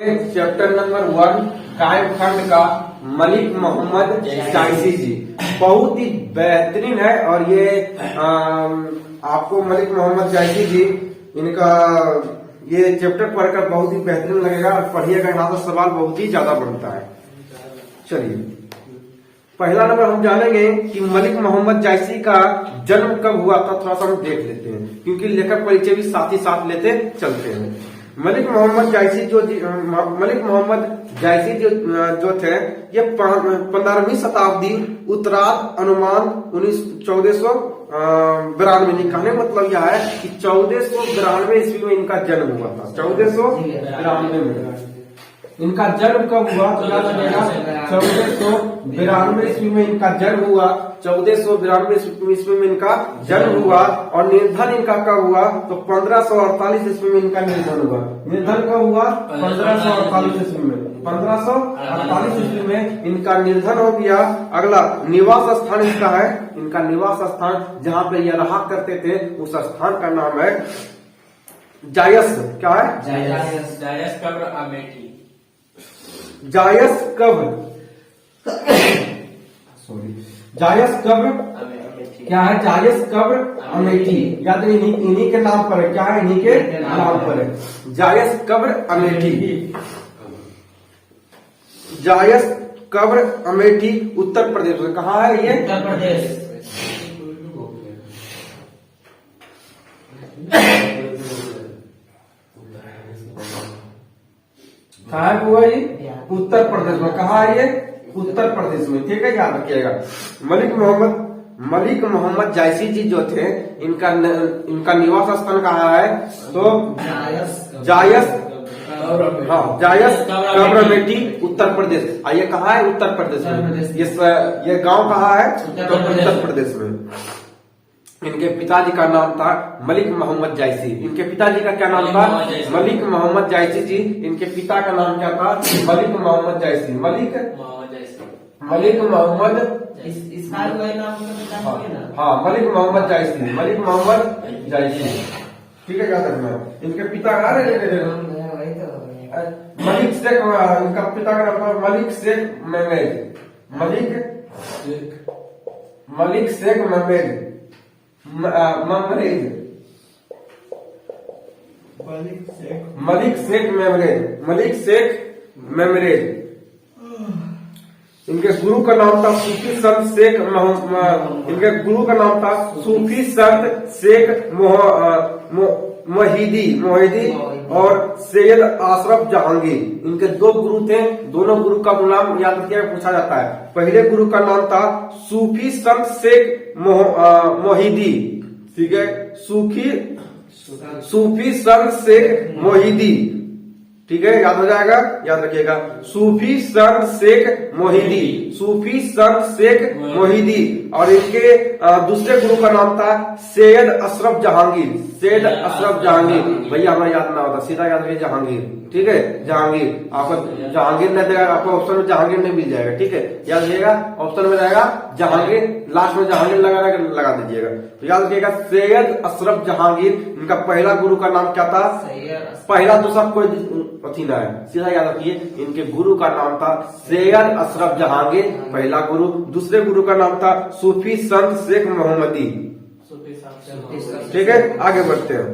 Chapter number 1 कायमखंड का मलिक मोहम्मद जायसी जी बहुत ही बेहतरीन है। और ये आपको मलिक मोहम्मद जायसी जी इनका ये चैप्टर पढ़कर बहुत ही बेहतरीन लगेगा और पढ़िएगा, यहाँ तो सवाल बहुत ही ज्यादा बनता है। चलिए पहला नंबर हम जानेंगे कि मलिक मोहम्मद जायसी का जन्म कब हुआ था, थोड़ा सा हम देख लेते हैं क्योंकि लेखक परिचय भी साथ ही साथ लेते चलते हैं। मलिक मोहम्मद जायसी जो थे ये 15वीं शताब्दी उत्तरार्ध अनुमान 1492 कहने मतलब यह है कि 1492 ईस्वी में इनका जन्म हुआ था। 1492 में इनका जन्म कब हुआ तो याद रखिएगा 1492 ईस्वी में इनका जन्म हुआ। 1492 ईस्वी में इनका जन्म हुआ और निर्धन इनका कब हुआ तो 1548 ईस्वी में इनका निर्धन हुआ। निर्धन कब हुआ 1548 ईस्वी में। 1548 ईस्वी में इनका निर्धन हो गया। अगला निवास स्थान इनका है, इनका निवास स्थान जहाँ पे ये रहा करते थे उस स्थान का नाम है जायस। क्या है? जायस कब्र अमेठी। जायस कब्र सॉरी जायस कब्र क्या है? जायस कब्र अमेठी। या तो इन्हीं के नाम पर है। क्या है? इन्हीं के नाम पर है जायस कब्र अमेठी। जायस कब्र अमेठी उत्तर प्रदेश में। कहाँ है ये? उत्तर प्रदेश। कहाँ हुआ ये? उत्तर प्रदेश में। कहाँ है ये? उत्तर प्रदेश में। ठीक है, याद रखिएगा। मलिक मोहम्मद जायसी जी जो थे इनका निवास स्थान कहाँ है तो जायस कब्र अमेठी उत्तर प्रदेश। ये कहाँ है? उत्तर प्रदेश में। ये गांव कहाँ है? उत्तर प्रदेश में। इनके पिताजी का नाम था मलिक मोहम्मद जायसी। इनके पिताजी का क्या नाम था? मलिक मोहम्मद जायसी जी। इनके पिता का नाम क्या था? मलिक मोहम्मद जायसी। मलिक मोहम्मद हाँ मलिक मोहम्मद जायसी। मलिक मोहम्मद जायसी। ठीक है, क्या करना? इनके पिता का मलिक शेख। इनका पिता का नाम था मलिक शेख महमेद। मलिक शेख महमेद मलिक शेख मेमरेज। इनके गुरु का नाम था सूफी संत शेख इनके गुरु का नाम था सूफी संत शेख मोहिदी और सैयद अशरफ जहांगीर। इनके दो गुरु थे। दोनों गुरु का नाम याद रखिए, पूछा जाता है। पहले गुरु का नाम था सूफी संत शेख मोहिदी। ठीक है, सूफी संत शेख मोहिदी। ठीक है, याद हो जाएगा, याद रखिएगा। सूफी संत शेख मोहिदी। और इनके दूसरे गुरु का नाम था सैयद अशरफ जहांगीर। भैया हमें याद ना होता, सीधा याद रखिए जहांगीर। ठीक है, जहांगीर। आपको जहांगीर नहीं देगा, आपको ऑप्शन में जहांगीर नहीं मिल जाएगा। ठीक है, याद रखिएगा, ऑप्शन में जाएगा जहांगीर, लास्ट में जहांगीर लगा दीजिएगा। तो याद रखिएगा सैयद अशरफ जहांगीर। इनका पहला गुरु का नाम क्या था? पहला दूसरा कोई अथी ना है, सीधा याद रखिए। इनके गुरु का नाम था सैयद अशरफ जहांगीर, पहला गुरु। दूसरे गुरु का नाम था सूफी संत शेख मोहम्मदी। ठीक है, आगे बढ़ते हैं।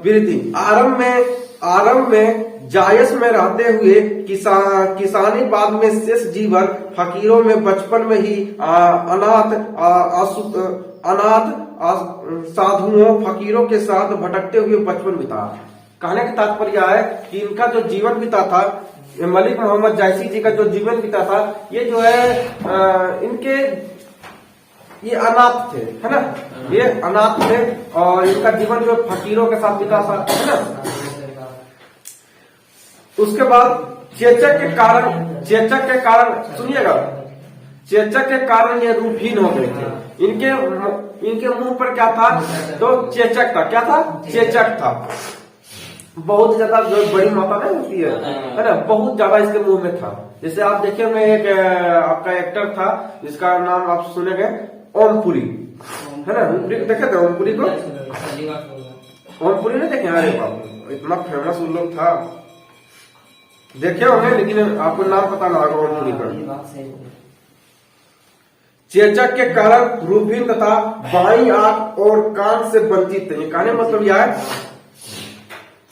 वृद्धि आरंभ में जायस में रहते हुए किसानी, बाद में शेष जीवन फकीरों में बचपन में ही अनाथ साधुओं फकीरों के साथ भटकते हुए बचपन बिता। कहने का तात्पर्य है कि इनका जो जीवन बीता था, मलिक मोहम्मद जायसी जी का जो जीवन बीता था, ये जो है इनके ये अनाथ थे, है ना। ये अनाथ थे और इनका जीवन जो फकीरों के साथ बीता था, है ना। उसके बाद चेचक के कारण सुनिएगा, चेचक के कारण ये रूपहीन हो गए थे। इनके मुंह पर क्या था तो चेचक था। क्या था? चेचक था। बहुत ज्यादा जो बड़ी माता नहीं होती है ना, बहुत ज्यादा इसके मुंह में था। जैसे आप देखिए, मैं एक आपका एक्टर था जिसका नाम आप सुनेंगे, ओमपुरी, है ना। ओमपुरी को देखे थे? ओमपुरी को ओमपुरी नहीं देखे? अरे बाबू, इतना फेमस उन लोग था, देखे होंगे लेकिन आपको नाम पता ना होगा ओमपुरी का। चेचक के कारण रूपहीन तथा बाई आंख और कान से वंचित थे। कहने मतलब यह है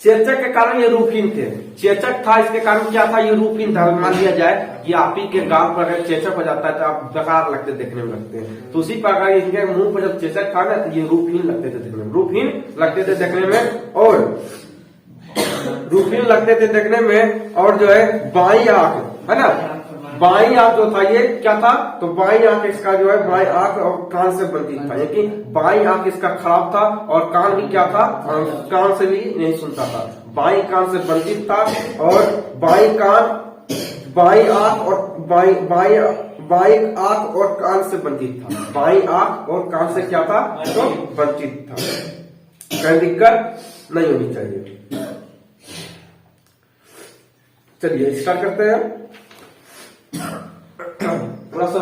चेचक के कारण ये रूपहीन थे। चेचक था इसके कारण क्या था, ये रूपहीन था। मान लिया जाए कि आप ही के गाल पर अगर चेचक हो जाता है तो आप बेकार लगते देखने में लगते हैं, तो उसी प्रकार इनके मुंह पर जब चेचक था ना तो ये रूपहीन लगते थे देखने में, रूपहीन लगते थे देखने में, और रूपहीन लगते थे देखने में। और जो है बाई आंख है ना, बाई आंख जो था ये क्या था, तो बाई आंख इसका जो है बाई आंख और कान से वंचित था, यानी बाई आंख इसका खराब था और कान भी क्या था, कान से भी नहीं सुनता था। बाई कान से वंचित था और बाई कान, बाई आंख और बाई आंख और कान से वंचित था। बाई आंख और कान से क्या था, तो वंचित था। कहीं दिक्कत नहीं होनी चाहिए। चलिए स्टार्ट करते हैं। थोड़ा सा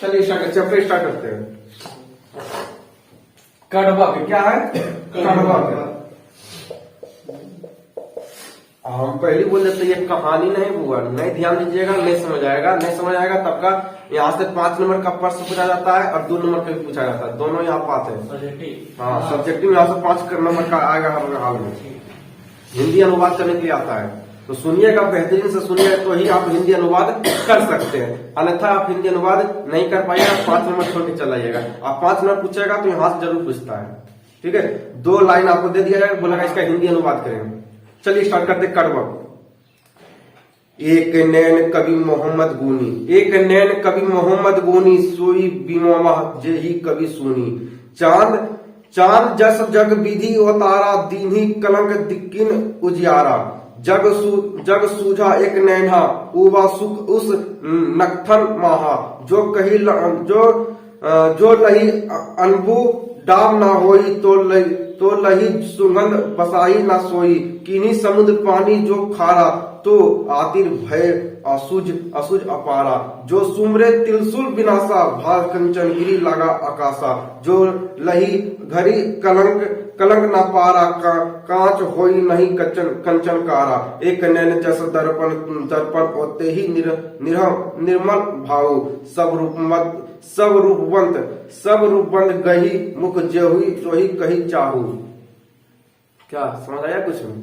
चलिए चैप्टर स्टार्ट करते हैं। कड़वक क्या है, कड़वक। हम पहले बोल देते ये कहानी नहीं हुआ, नहीं ध्यान दीजिएगा, नहीं समझ आएगा, नहीं समझ आएगा तब का यहाँ से 5 नंबर का प्रश्न पूछा जाता है और 2 नंबर का भी पूछा जाता है, दोनों यहाँ पाते हैं। हाँ सब्जेक्टिव यहाँ से 5 नंबर का आएगा हर हाल में। हिंदी अनुवाद करने के लिए आता है, तो सुनिएगा, बेहतरीन से सुनिए तो ही आप हिंदी अनुवाद कर सकते हैं, अन्यथा आप हिंदी अनुवाद नहीं कर पाइएगा, 5 नंबर छोड़ के चल आइएगा। आप 5 नंबर पूछेगा तो यहाँ से जरूर पूछता है, ठीक है। 2 लाइन आपको दे दिया जाएगा, बोलेगा इसका हिंदी अनुवाद करेंगे। चलिए स्टार्ट करते। कड़वक। एक नैन कवि मोहम्मद गुनी, एक नैन कवि मोहम्मद गुनी, सोई बीमा जेही कवि सुनी। चांद चांद जस जग विधि अवतारा, दीन्ही कलंक दिक्किन उजियारा। जग सूझा एक नैना, उबा सुख उस नक्थन माहा। जो लही अनबू डाब ना होई, तो लही सुगंध बसाई ना सोई। किन्हीं समुद्र पानी जो खारा, तो आतिर भय असुज अपारा। जो सुमरे तिलसुल विनाशा, भाल कंचन गिरी लगा आकाशा। जो लही घरी कलंक न पारा, कांच होई नहीं कंचन कारा। एक नैन जस दर्पण होते ही निर्मल भाव। सब रूपवंत गही मुख जोही कही चाहू। क्या समझ आया कुछ में?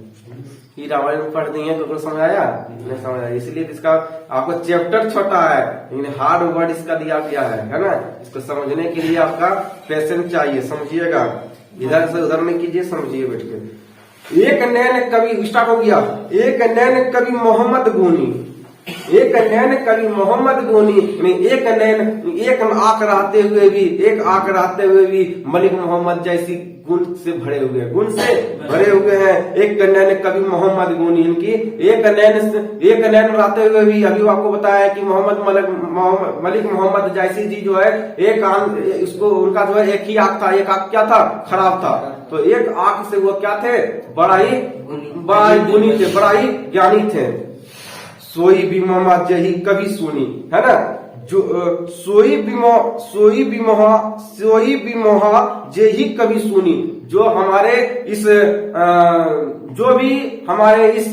ही रामायण में पढ़ दिए तो समझ आया? नहीं समझ आया, इसलिए इसका आपको चैप्टर छोटा है लेकिन हार्ड वर्ड इसका दिया गया है ना। इसको समझने के लिए आपका पेशेंस चाहिए, समझिएगा, इधर से उधर में कीजिए, समझिए बैठ के। एक नैन कवि स्टार्ट हो गया। एक नैन कवि मोहम्मद गुनी, एक नैन कवि मोहम्मद गुनी, एक नैन, एक आंख रहते हुए भी, एक आंख रहते हुए भी मलिक मोहम्मद जैसी गुण से भरे हुए हैं। एक नैन कवि मोहम्मद गुनी, इनकी एक नैन रहते हुए भी, अभी आपको बताया कि मलिक मोहम्मद जैसी जी जो है, एक आंख इसको, उनका जो है एक ही आंख था, एक आंख क्या था, खराब था, तो एक आंख से वो क्या थे, बड़ा ही गुणी थे, बड़ा ही ज्ञानी थे। सोई बीमा जही कभी सुनी, है ना, जो सोई बीमोहा जेही कभी सुनी। जो हमारे इस जो भी हमारे इस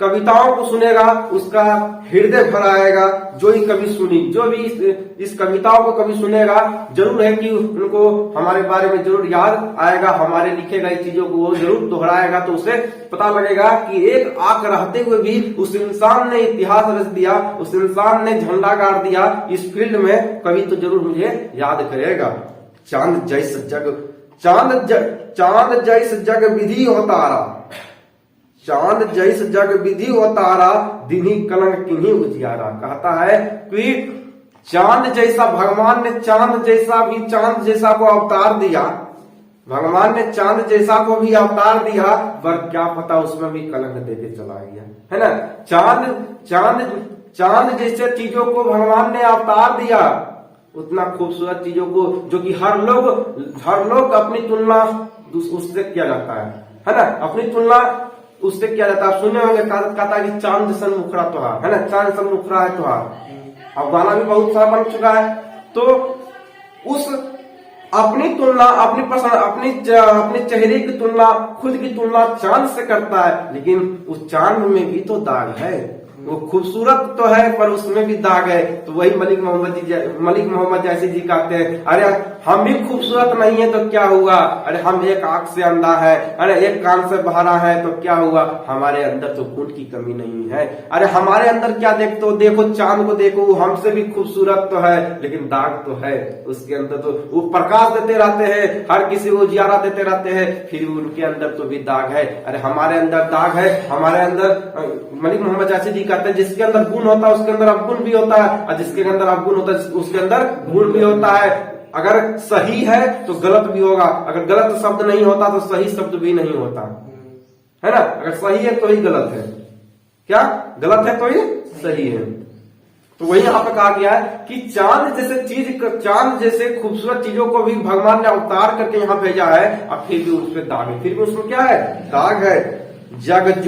कविताओं को सुनेगा उसका हृदय भर आएगा। जो ही कभी सुनी, जो भी इस कविताओं को कभी सुनेगा, जरूर है कि उनको हमारे बारे में जरूर याद आएगा, हमारे लिखे गए चीजों को वो जरूर दोहराएगा, तो उसे पता लगेगा कि एक आंख रहते हुए भी उस इंसान ने इतिहास रच दिया, उस इंसान ने झंडा गाड़ दिया इस फील्ड में, कभी तो जरूर मुझे याद करेगा। चांद जैस जग विधि अवतारा, चांद जैस जग विधि अवतारा, दिन्ही कलंक किन्हीं उजियारा। कहता है कि चांद जैसा, भगवान ने चांद जैसा को अवतार दिया, भगवान ने चांद जैसा को भी अवतार दिया, पर क्या पता उसमें भी कलंक देके चला गया, है ना। चांद जैसे चीजों को भगवान ने अवतार दिया, उतना खूबसूरत चीजों को जो कि हर लोग अपनी तुलना उससे किया जाता है ना, अपनी तुलना उससे किया जाता है। सुने होंगे कहता है कि चांद सन मुखड़ा तुहार, है ना, चांद सन मुखड़ा है तुहार। अब गाना भी बहुत सारा बन चुका है। तो अपनी तुलना अपनी पसंद अपने चेहरे की तुलना खुद की तुलना चांद से करता है, लेकिन उस चांद में भी तो दाग है। वो खूबसूरत तो है पर उसमें भी दाग है। तो वही मलिक मोहम्मद जैसी जी कहते हैं, अरे हम भी खूबसूरत नहीं है तो क्या हुआ, अरे हम एक आंख से अंधा है, अरे एक कान से बहरा है तो क्या हुआ, हमारे अंदर तो खून की कमी नहीं है। अरे हमारे अंदर क्या देखते हो, देखो चांद को देखो, वो हमसे भी खूबसूरत तो है लेकिन दाग तो है उसके अंदर। तो वो प्रकाश देते रहते हैं, हर किसी को उजियारा देते रहते हैं, फिर उनके अंदर तो भी दाग है। अरे हमारे अंदर दाग है, हमारे अंदर मलिक मोहम्मद जैसी जी कहते हैं जिसके अंदर गुण होता है उसके अंदर अवगुण भी होता है, और जिसके अंदर अवगुण होता है उसके अंदर गुण भी होता है। अगर सही है तो गलत भी होगा, अगर गलत शब्द नहीं होता तो सही शब्द भी नहीं होता है ना। अगर सही है तो ही गलत है, क्या गलत है तो ही सही है। तो वही यहाँ पे कहा गया है कि चांद जैसे खूबसूरत चीजों को भी भगवान ने अवतार करके यहाँ भेजा है, और फिर भी उस पर दाग है, फिर भी उसमें क्या है, दाग है। जग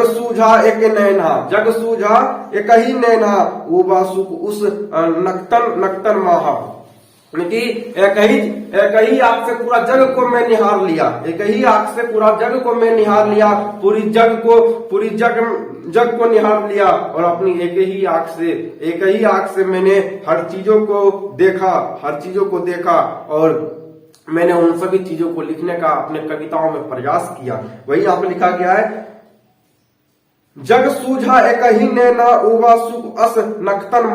सूझा एक नैना, जग सूझा एक ही नैना, वो बासुक उस नक्तन माहा, कि एक ही आंख से पूरा जग को मैं निहार लिया, एक ही आंख से पूरा जग को मैं निहार लिया, पूरी जग को निहार लिया, और अपनी एक ही आंख से मैंने हर चीजों को देखा, और मैंने उन सभी चीजों को लिखने का अपने कविताओं में प्रयास किया। वही यहाँ पे लिखा गया है, जग सूझा एक ही नैना, उबा सुख अस नक्तन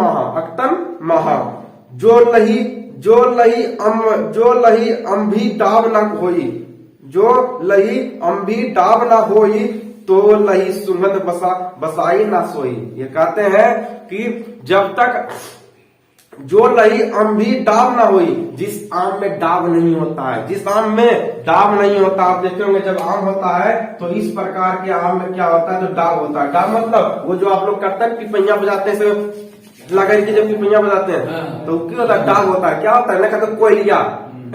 महा, जो लही अम्भी डाब न होई, तो लही सुगंध बसाई ना सोई। ये कहते हैं कि जब तक जो लही अम्भी डाब ना हुई, जिस आम में डाब नहीं होता है, जिस आम में डाब नहीं होता, आप देखे होंगे जब आम होता है तो इस प्रकार के आम में क्या होता है, तो डाब होता है। डाब मतलब वो जो आप लोग करते हैं पिपैया बजाते हैं, लगा के जब पिपैया बजाते हैं तो क्या होता है, डाब होता है। क्या होता है ना, कहते हैं कोयलिया,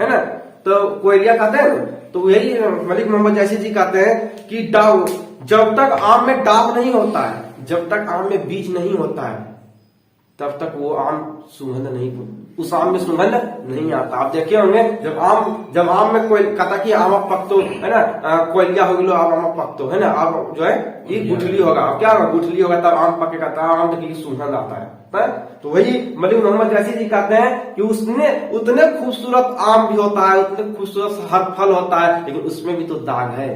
है ना, तो कोयलिया कहते हैं। तो यही मलिक मोहम्मद जैसी जी कहते हैं कि डाब, जब तक आम में डाब नहीं होता है, जब तक आम में बीज नहीं होता है, तब तक वो आम सुगंध नहीं, उस आम में सुगंध नहीं आता। आप देखे होंगे जब आम में कोई कहता कि आम पकतो, है ना, कोयलिया हो गलो आम पकतो, है ना, आप जो है ये गुठली होगा, क्या होगा, गुठली होगा तब आम पकेगा, तब आम की सुगंध आता है। तो वही मलिक मोहम्मद जैसी जी कहते हैं कि उसने उतने खूबसूरत आम भी होता है, उतने खूबसूरत हर फल होता है, लेकिन उसमें भी तो दाग है,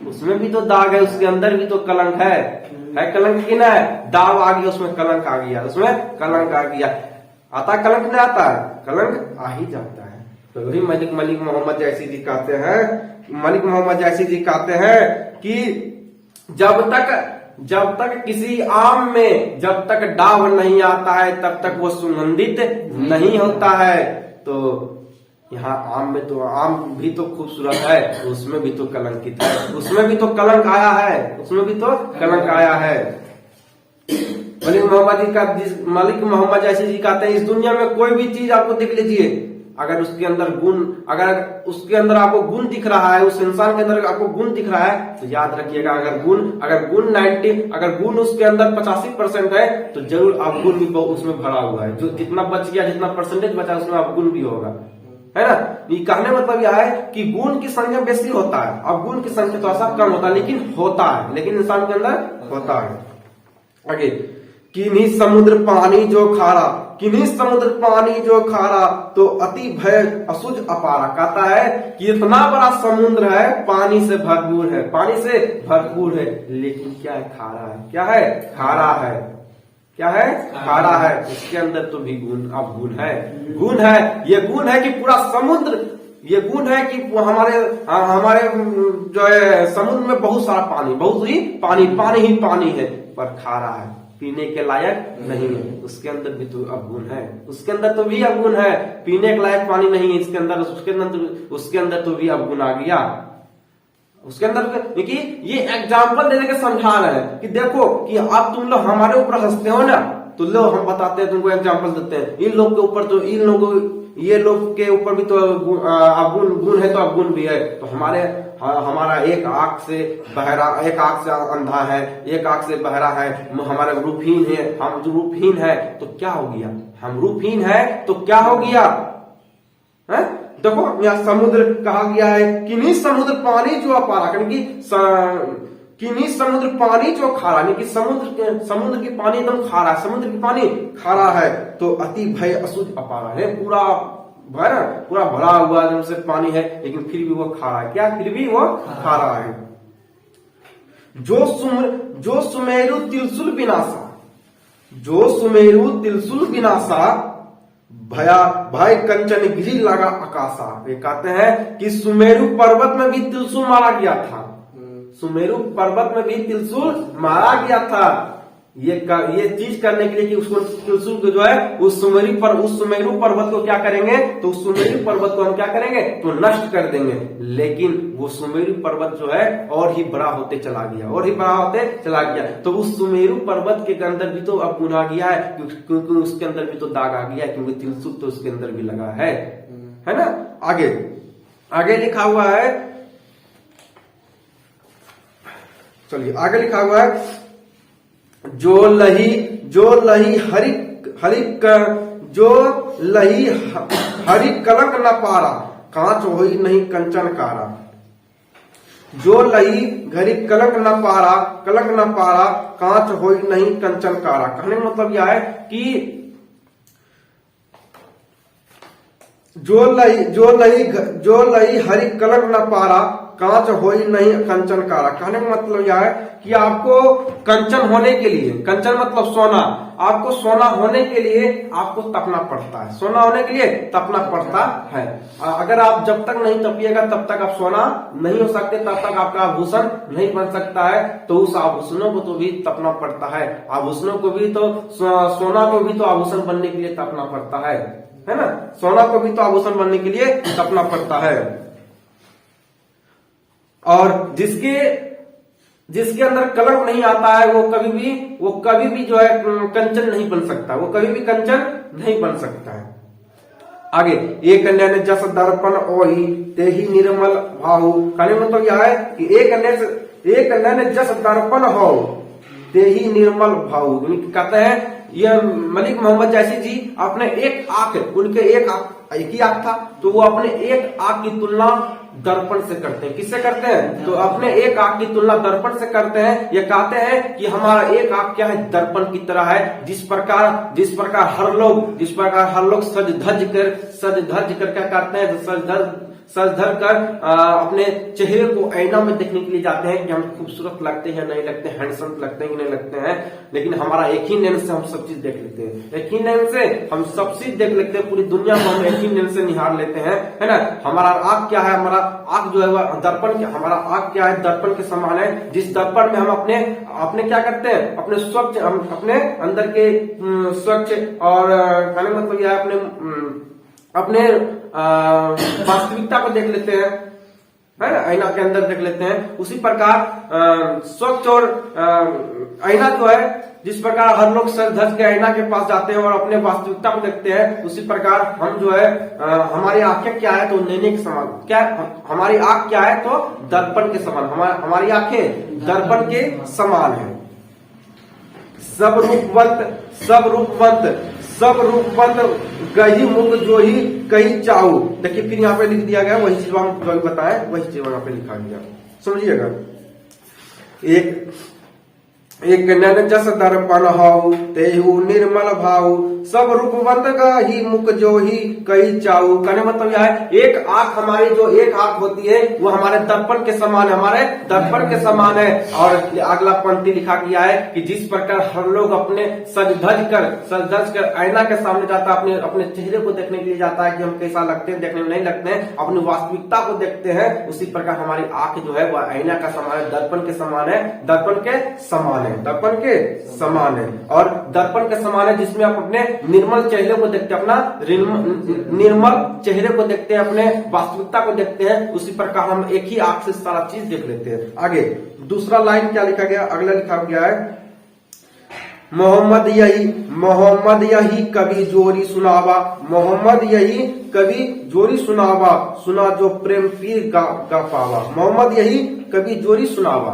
उसमें भी तो दाग है, उसके अंदर भी तो कलंक है कलंक की ना है, दाग आ गया उसमें कलंक आ गया, उसमें कलंक आ गया। आता कलंक नहीं आता है, कलंक आ ही जाता है। तो वही मलिक मोहम्मद जैसी जी कहते हैं, मलिक मोहम्मद जैसी जी कहते हैं कि जब तक किसी आम में जब तक डाब नहीं आता है तब तक वो सुगंधित नहीं होता है। तो यहाँ आम में तो आम भी तो खूबसूरत है, उसमें भी तो कलंकित है, उसमें भी तो कलंक आया है, उसमें भी तो कलंक आया है। मलिक मोहम्मद जैसी जी कहते हैं इस दुनिया में कोई भी चीज आपको देख लीजिए, अगर उसके अंदर आपको गुण दिख रहा है, उस इंसान के अंदर आपको गुण दिख रहा है, तो याद रखिएगा अगर गुण उसके अंदर 85% है तो जरूर अवगुण भी उसमें भरा हुआ है। जो जितना बच गया, जितना परसेंटेज बचा उसमें अवगुण भी होगा, है ना। ये कहने मतलब यह है कि गुण की संख्या बेसी होता है, अवगुण की संख्या तो ऐसा कम होता है, लेकिन होता है, लेकिन इंसान के अंदर होता है। आगे, किन्हीं समुद्र पानी जो खारा, तो अति भय असुझ अपारा। कहता है कि इतना बड़ा समुद्र है, पानी से भरपूर है, लेकिन क्या है, खारा है। क्या है, खारा है। क्या है, खारा है। इसके अंदर तो भी गुण है। ये गुण है कि पूरा समुद्र, ये गुण है कि हमारे जो है समुद्र में बहुत सारा पानी ही पानी है, पर खारा है, पीने के लायक नहीं है। उसके अंदर भी तो अवगुण है, उसके अंदर तो भी अवगुण है, पीने के लायक पानी नहीं है इसके अंदर, उसके अंदर तो भी अवगुण आ गया। उसके अंदर देखिए ये एग्जाम्पल देने के समझा रहे हैं कि देखो कि अब तुम लोग हमारे ऊपर हंसते हो ना, तो लो हम बताते हैं, तुमको एग्जाम्पल देते हैं। इन लोग के ऊपर तो ये लोग के ऊपर भी तो गुण है, तो अवगुण भी है। तो हमारा एक आंख से बहरा, एक आंख से अंधा है, एक आंख से बहरा है, हमारे रूपहीन है, हम जो रूपहीन है तो क्या हो गया, हम रूपहीन है तो क्या हो गया है? देखो यहाँ समुद्र कहा गया है, किन्हीं समुद्र पानी जो अपारा, किन्हीं समुद्र पानी जो खारा, यानी कि समुद्र की पानी एकदम खारा है, समुद्र की पानी खारा है तो अति भय असुझ अपारा है, पूरा भरा हुआ एकदम से पानी है लेकिन फिर भी वो खारा है। क्या? फिर भी वो खारा है। जो सुमेरु तिलसुल विनाशा, जो सुमेरु तिलसुल विनाशा, भय कंचन गिरी लगा आकाशा। ये कहते हैं कि सुमेरु पर्वत में भी तिलसुल मारा गया था, सुमेरु पर्वत में भी तिलसुल मारा गया था, ये चीज करने के लिए कि उसको तिलसुल को जो है उस सुमेरु पर्वत को क्या करेंगे, तो उस सुमेरु पर्वत को हम क्या करेंगे, तो नष्ट कर देंगे। लेकिन वो सुमेरु पर्वत जो है और ही बड़ा होते चला गया, और ही बड़ा होते चला गया। तो उस सुमेरु पर्वत के अंदर भी तो अब गुना गया है, क्योंकि उसके अंदर भी तो दाग आ गया है, क्योंकि तिलसुल तो उसके अंदर भी लगा है ना। आगे लिखा हुआ है, चलिए आगे लिखा हुआ है, जो लही हरि कलंक न पारा, कांच होई नहीं कंचन कारा। जो लही घरी कलंक न पारा, कांच होई नहीं कंचन कारा। कहने का मतलब यह है कि जो लही हरि कलंक न पारा, कांच होई नहीं कंचन कारा। कहने का मतलब यह है कि आपको कंचन होने के लिए, कंचन मतलब सोना, आपको सोना होने के लिए आपको तपना पड़ता है, सोना होने के लिए तपना पड़ता है। अगर आप जब तक नहीं तपिएगा तब तक आप सोना नहीं हो सकते, तब तक आपका आभूषण नहीं बन सकता है। तो उस आभूषणों को तो भी तपना पड़ता है, आभूषणों को भी तो, सोना को भी तो आभूषण बनने के लिए तपना पड़ता है ना, सोना को भी तो आभूषण बनने के लिए तपना पड़ता है। और जिसके अंदर कलंक नहीं आता है वो कभी भी जो है कंचन नहीं बन सकता, वो कभी भी कंचन नहीं बन सकता है। आगे, एक अन्य ने जस दर्पण ओही ते ही निर्मल भाव। कहने मतलब यह है कि एक अन्य ने जस दर्पण हो ते ही निर्मल भाव। कहते हैं ये मलिक मोहम्मद जैसी जी अपने एक आंख, उनके एक ही आंख था, तो वो अपने एक आंख की तुलना दर्पण से करते हैं। किससे करते हैं? तो अपने एक आंख की तुलना दर्पण से करते हैं। ये कहते हैं कि हमारा एक आंख क्या है, दर्पण की तरह है। जिस प्रकार हर लोग सज धज कर क्या करते हैं, सज धर कर अपने चेहरे को आईना में देखने के लिए जाते हैं कि हम खूबसूरत लगते हैं नहीं लगते, हैंडसम लगते हैं कि नहीं लगते हैं। लेकिन हमारा एक ही लेंस से हम सब चीज देख लेते हैं, एक ही लेंस से हम सब चीज देख लेते हैं, पूरी दुनिया को हम एक ही लेंस से निहार लेते हैं, है ना। हमारा आंख क्या है, हमारा आंख जो है वह दर्पण, हमारा आंख क्या है, दर्पण के समान है। जिस दर्पण में हम अपने क्या करते हैं, अपने स्वच्छ, हम अपने अंदर के स्वच्छ और कहने का मतलब यह है अपने वास्तविकता को देख लेते हैं, है ना, आईना के अंदर देख लेते हैं। उसी प्रकार स्वच्छ और आईना जो है, जिस प्रकार हर लोग सर धज के आईना के पास जाते हैं और अपने वास्तविकता को देखते हैं, उसी प्रकार हम जो है हमारी आंखें क्या है, तो नैने के समान, क्या हमारी आंख क्या है, तो दर्पण के समान, हमारी आंखें दर्पण के समान है। सब रूपवंत गही मुख जो ही कही चाहू। देखिए फिर यहाँ पे लिख दिया गया वही चीज हम बताए, वही चीज यहाँ पे लिखा गया, समझिएगा। एक नैन जस दर्पण हो तेहु निर्मल भाव, सब रूपवंत गही मुख जो ही कही चाहू। कहने मतलब यह है, एक आंख हमारी जो एक आंख होती है वो हमारे दर्पण के समान है, हमारे दर्पण के समान है। और अगला पंक्ति लिखा गया है कि जिस प्रकार हर लोग अपने सज धज कर आईना के सामने जाता है, अपने चेहरे को देखने के लिए जाता है कि हम कैसा लगते हैं, देखने में नहीं लगते हैं, अपनी वास्तविकता को देखते हैं। उसी प्रकार हमारी आंख जो है वह आईना का समान है, दर्पण के समान है, दर्पण के समान है, दर्पण के समान है। और दर्पण के समान है जिसमें आप अपने निर्मल चेहरे को देखते हैं, अपना निर्मल चेहरे को देखते हैं, अपने वास्तविकता को देखते हैं। उसी प्रकार हम एक ही आंख से सारा चीज देख लेते हैं। आगे दूसरा लाइन क्या लिखा गया, अगला लिखा गया है, मोहम्मद यही कभी जोरी सुनावा, मोहम्मद यही कभी जोरी सुनावा, सुना जो प्रेम पीर गा पावा। मोहम्मद यही कभी जोरी सुनावा,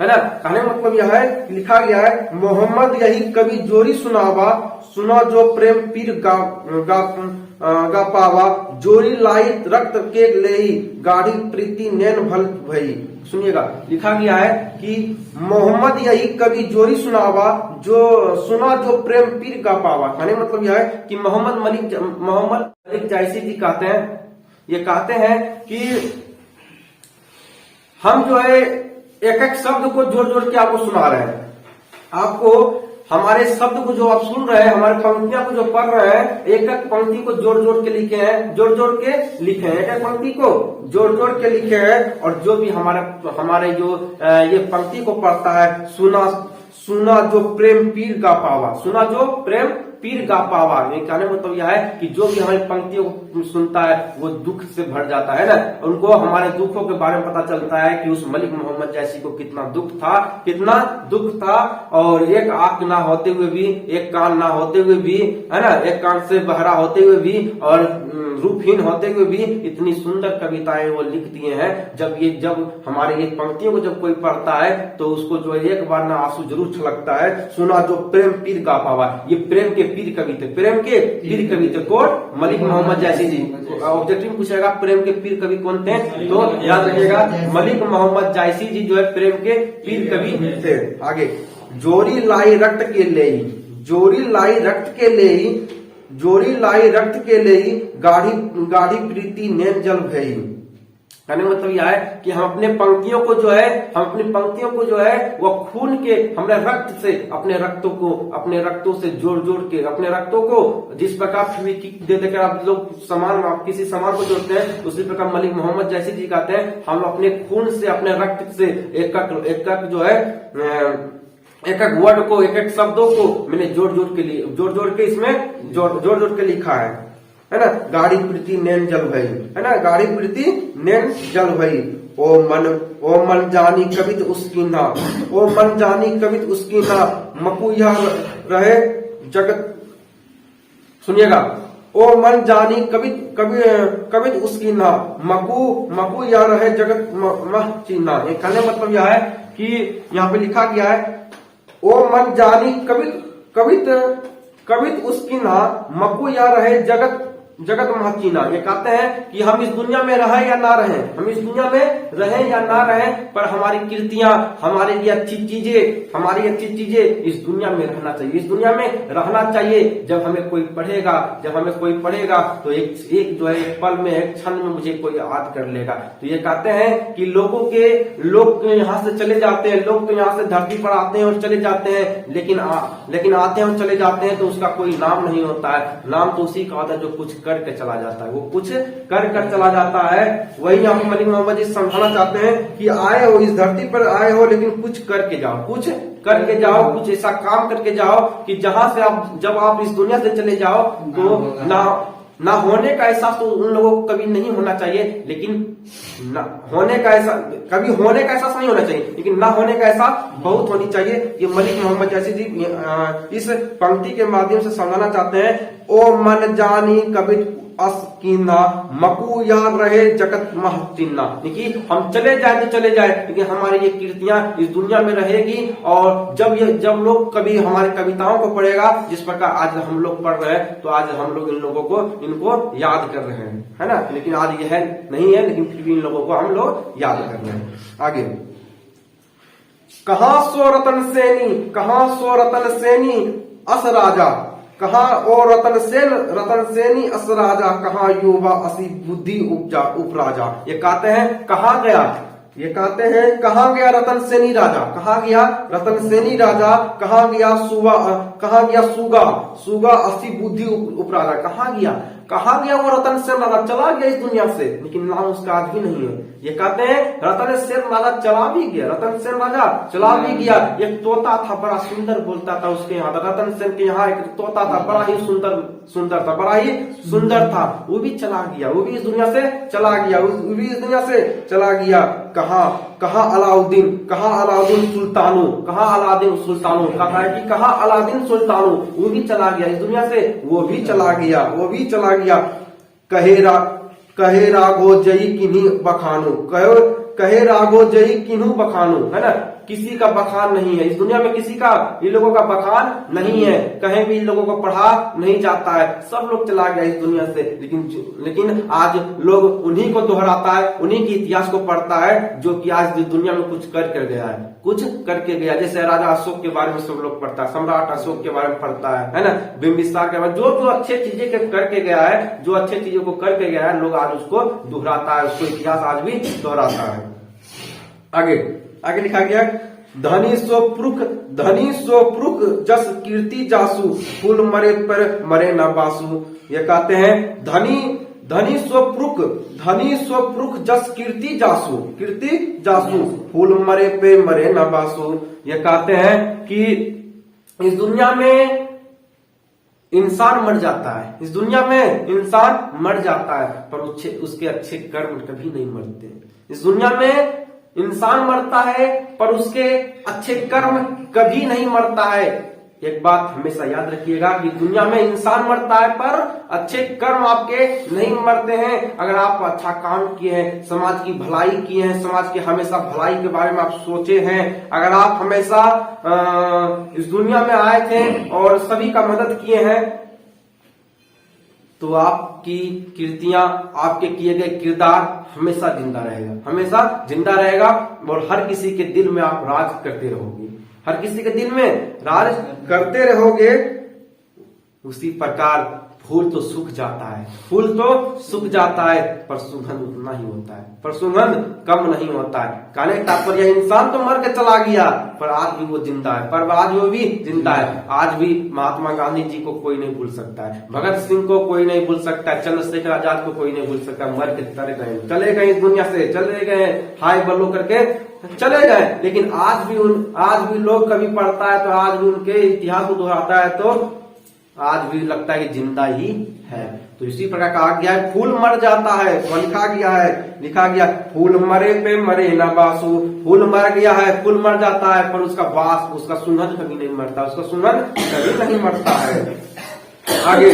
है ना। कहने का मतलब यह है, लिखा गया है मोहम्मद यही कभी जोरी सुनावा, सुना जो प्रेम पीर गा पावा। जोरी लाई रक्त के लेई, गाढ़ी प्रीति नैन भल भई। सुनिएगा, लिखा गया है कि मोहम्मद यही कभी जोरी सुनावा, जो सुना जो प्रेम पीर गा पावा। कहने का मतलब यह है कि मोहम्मद मलिक जायसी जी कहते हैं, ये कहते हैं कि हम जो है एक एक शब्द को जोड़ जोड़ के आपको सुना रहे हैं। आपको हमारे शब्द को जो आप सुन रहे हैं, हमारे पंक्तियां को जो पढ़ रहे हैं, एक एक पंक्ति को जोड़ जोड़ के लिखे हैं, जोड़ जोड़ के लिखे हैं, एक एक पंक्ति को जोड़ जोड़ के लिखे हैं। और जो भी हमारे जो ये पंक्ति को पढ़ता है, सुना जो प्रेम पीर गा पावा, सुना जो प्रेम पीर गा पावा। ये कहने का मतलब यह है कि जो भी हमारी पंक्तियों को सुनता है वो दुख से भर जाता है ना, उनको हमारे दुखों के बारे में पता चलता है कि उस मलिक मोहम्मद जैसी को कितना दुख था। और एक आंख ना होते हुए भी, एक कान ना होते हुए भी, है ना, एक कान से बहरा होते हुए भी और रूपहीन होते हुए भी इतनी सुंदर कविताएं वो लिख दिए हैं। जब हमारे ये पंक्तियों को जब कोई पढ़ता है तो उसको जो है एक बार ना आंसू जरूर छलकता है। सुना जो प्रेम पीर गा पावा, ये प्रेम के पीर कवि थे कौन? मलिक मोहम्मद जायसी जी। ऑब्जेक्टिव पूछेगा प्रेम के पीर कवि कौन थे, तो याद रखिएगा मलिक मोहम्मद जायसी जी जो है प्रेम के पीर कवि थे। आगे, जोरी लाई रक्त के लेई, जोरी लाई रक्त के लेई, गाढ़ी प्रीति नैन जल भई। कहने का मतलब यह है कि हम अपने पंक्तियों को जो है वो खून के हमने रक्त से अपने रक्तों से जोड़ जोड़ के अपने रक्तों को, जिस प्रकार किक दे देकर आप लोग आप किसी सामान को जोड़ते हैं, उसी प्रकार मलिक मोहम्मद जैसी जी कहते हैं हम अपने खून से अपने रक्त से एक जो है एक एक वर्ड को, एक एक शब्दों को मैंने जोड़ जोड़ के इसमें जोड़ के लिखा है ना। गाढ़ी प्रीति नैन जल भई, है ना, गाढ़ी प्रीति नैन जल भई। ओ मन जानी कवित उसकी ना, ओ मन जानी कवित उसकी ना, मकू यह रहे जगत। सुनिएगा, ओ मन जानी कवित उसकी ना, मकू यह रहे जगत मह चीना। ये कहने का मतलब यह है कि यहाँ पे लिखा गया है ओ मन जानी कवित उसकी ना, मकू या रहे जगत महकीना। ये कहते हैं कि हम इस दुनिया में रहें या ना रहें, पर हमारी कृतियां, हमारी ये अच्छी चीजें इस दुनिया में रहना चाहिए। जब हमें कोई पढ़ेगा तो एक जो है एक पल में, एक क्षण में मुझे कोई याद कर लेगा। तो ये कहते हैं कि लोग यहाँ से चले जाते हैं, लोग तो यहाँ से धरती पर आते हैं और चले जाते हैं, लेकिन आते हैं और चले जाते हैं तो उसका कोई नाम नहीं होता है। नाम तो उसी का होता है जो कुछ करके चला जाता है, वो कुछ कर चला जाता है। वही यहाँ पे मलिक मोहम्मद जी समझाना चाहते हैं कि आए हो, इस धरती पर आए हो, लेकिन कुछ करके जाओ, कुछ ऐसा काम करके जाओ कि जहां से जब आप इस दुनिया से चले जाओ तो ना होने का एहसास तो उन लोगों को कभी नहीं होना चाहिए, लेकिन होने का एहसास नहीं होना चाहिए, लेकिन ना होने का एहसास बहुत होनी चाहिए। ये मलिक मोहम्मद जैसी जी इस पंक्ति के माध्यम से समझाना चाहते हैं। ओ मन जानी कवित अस्कीना, मकू यार रहे जगत महचिन्ना। देखिए, हम चले जाए तो चले जाए, लेकिन हमारी ये कृतियां इस दुनिया में रहेगी। और जब लोग कभी हमारी कविताओं को पढ़ेगा, जिस प्रकार आज हम लोग पढ़ रहे हैं, तो आज हम लोग इनको याद कर रहे हैं, है ना। लेकिन आज यह नहीं है, लेकिन फिर भी इन लोगों को हम लोग याद कर रहे हैं। आगे, कहाँ सो रतन सेनी अस राजा, कहाँ ओ रतन सेनी अस राजा, कहाँ युवा असी बुद्धि उपराजा। ये कहते हैं कहाँ गया रतन सेनी राजा, कहाँ गया सुगा असी बुद्धि उपराजा। कहाँ गया वो रतन सेन राजा? चला गया इस दुनिया से, लेकिन नाम उसका आज भी नहीं है। ये कहते हैं रतन सेन राजा चला भी गया। एक तोता था, बड़ा सुंदर बोलता था उसके यहाँ, रतन सेन के यहाँ एक तोता था, बड़ा ही सुंदर था, वो भी चला गया, वो भी इस दुनिया से चला गया। कहाँ कहा अलाउद्दीन सुल्तानो, कहा अलाउद्दीन सुल्तानो, कहा है कि कहा अलाउद्दीन सुल्तानो, वो भी चला गया इस दुनिया से, वो भी चला गया। कहे राघो जई किन्हीं बखानो, कहे राघो जई किन्हू बखानो, है ना, किसी का बखान नहीं है इस दुनिया में, किसी का इन लोगों का बखान नहीं है, कहीं भी इन लोगों को पढ़ा नहीं जाता है, सब लोग चला गया इस दुनिया से। लेकिन आज लोग उन्हीं को दोहराता है, उन्हीं के इतिहास को पढ़ता है जो कि आज दुनिया में कुछ करके गया। जैसे राजा अशोक के बारे में सब लोग पढ़ता है, सम्राट अशोक के बारे में पढ़ता है ना, बिंबिसार के बारे में, जो अच्छे चीजें करके गया है, जो अच्छे चीजों को करके गया है, लोग आज उसको दोहराता है, उसको इतिहास आज भी दोहराता है। आगे लिखा गया, धनी स्वपुरुख जस कीर्ति जासु, फूल मरे पर मरे न बासु। ये कहते हैं धनी स्वपुरुख जस कीर्ति जासु, फूल मरे पे मरे न बासु। ये कहते हैं कि इस दुनिया में इंसान मर जाता है, पर उसके अच्छे कर्म कभी नहीं मरते। इस दुनिया में इंसान मरता है पर उसके अच्छे कर्म कभी नहीं मरता है। एक बात हमेशा याद रखिएगा कि दुनिया में इंसान मरता है पर अच्छे कर्म आपके नहीं मरते हैं। अगर आप अच्छा काम किए हैं, समाज की भलाई किए हैं, समाज की हमेशा भलाई के बारे में आप सोचे हैं, अगर आप हमेशा इस दुनिया में आए थे और सभी का मदद किए हैं, तो आपकी कीर्तियां, आपके किए गए किरदार हमेशा जिंदा रहेगा और हर किसी के दिल में आप राज करते रहोगे। उसी प्रकार फूल तो सूख जाता है पर सुगंध उतना ही होता है, पर सुगंध कम नहीं होता है। कहने का तात्पर्य इंसान तो मर के चला गया पर आज भी वो जिंदा है, आज भी महात्मा गांधी जी को कोई नहीं भूल सकता है, भगत सिंह को कोई नहीं भूल सकता है, चंद्रशेखर आजाद को कोई नहीं भूल सकता। मर के चले गए इस दुनिया से, चले गए, हाय बल्लो करके चले गए, लेकिन आज भी लोग कभी पढ़ता है तो आज भी उनके इतिहास को दोहराता है तो आज भी लगता है कि जिंदा ही है। तो इसी प्रकार कहा गया है, फूल मर जाता है तो लिखा गया फूल मरे पे मरे न बासु। फूल मर गया है, फूल मर जाता है पर उसका सुगंध कभी नहीं मरता, है। आगे,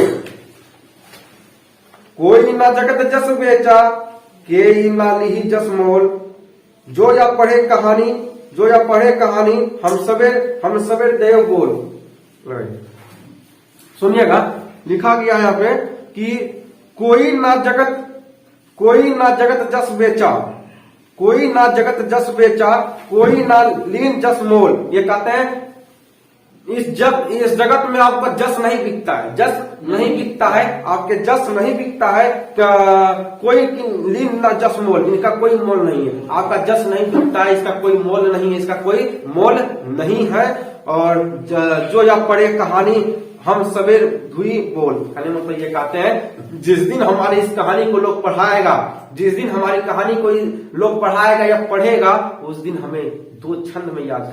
कोई ना जगत जस बेचा, के ना लिही जस मोल, जो या पढ़े कहानी हम सवेर देव बोल। सुनिएगा, लिखा गया है यहाँ पे कि कोई ना जगत जस बेचा, कोई ना लीन जस मोल। ये कहते हैं इस जगत में आपका जस नहीं बिकता है, आपके जस नहीं बिकता है, कोई लीन ना जस मोल, इनका कोई मोल नहीं है, आपका जस नहीं बिकता है, इसका कोई मोल नहीं है। और जो या पढ़े कहानी हम सवेर धुई बोल, कहने मतलब ये कहते हैं जिस दिन हमारी इस कहानी को लोग पढ़ाएगा, जिस दिन हमारी कहानी को लोग पढ़ाएगा या पढ़ेगा, उस दिन हमें दो छंद में याद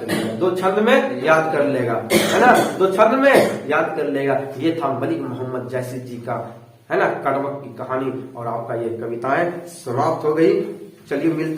कर लेगा, है ना, 2 छंद में याद कर लेगा। ये था मलिक मोहम्मद जैसी जी का, है ना, कड़वक की कहानी, और आपका ये कविताएं समाप्त हो गई। चलिए मिलते हैं।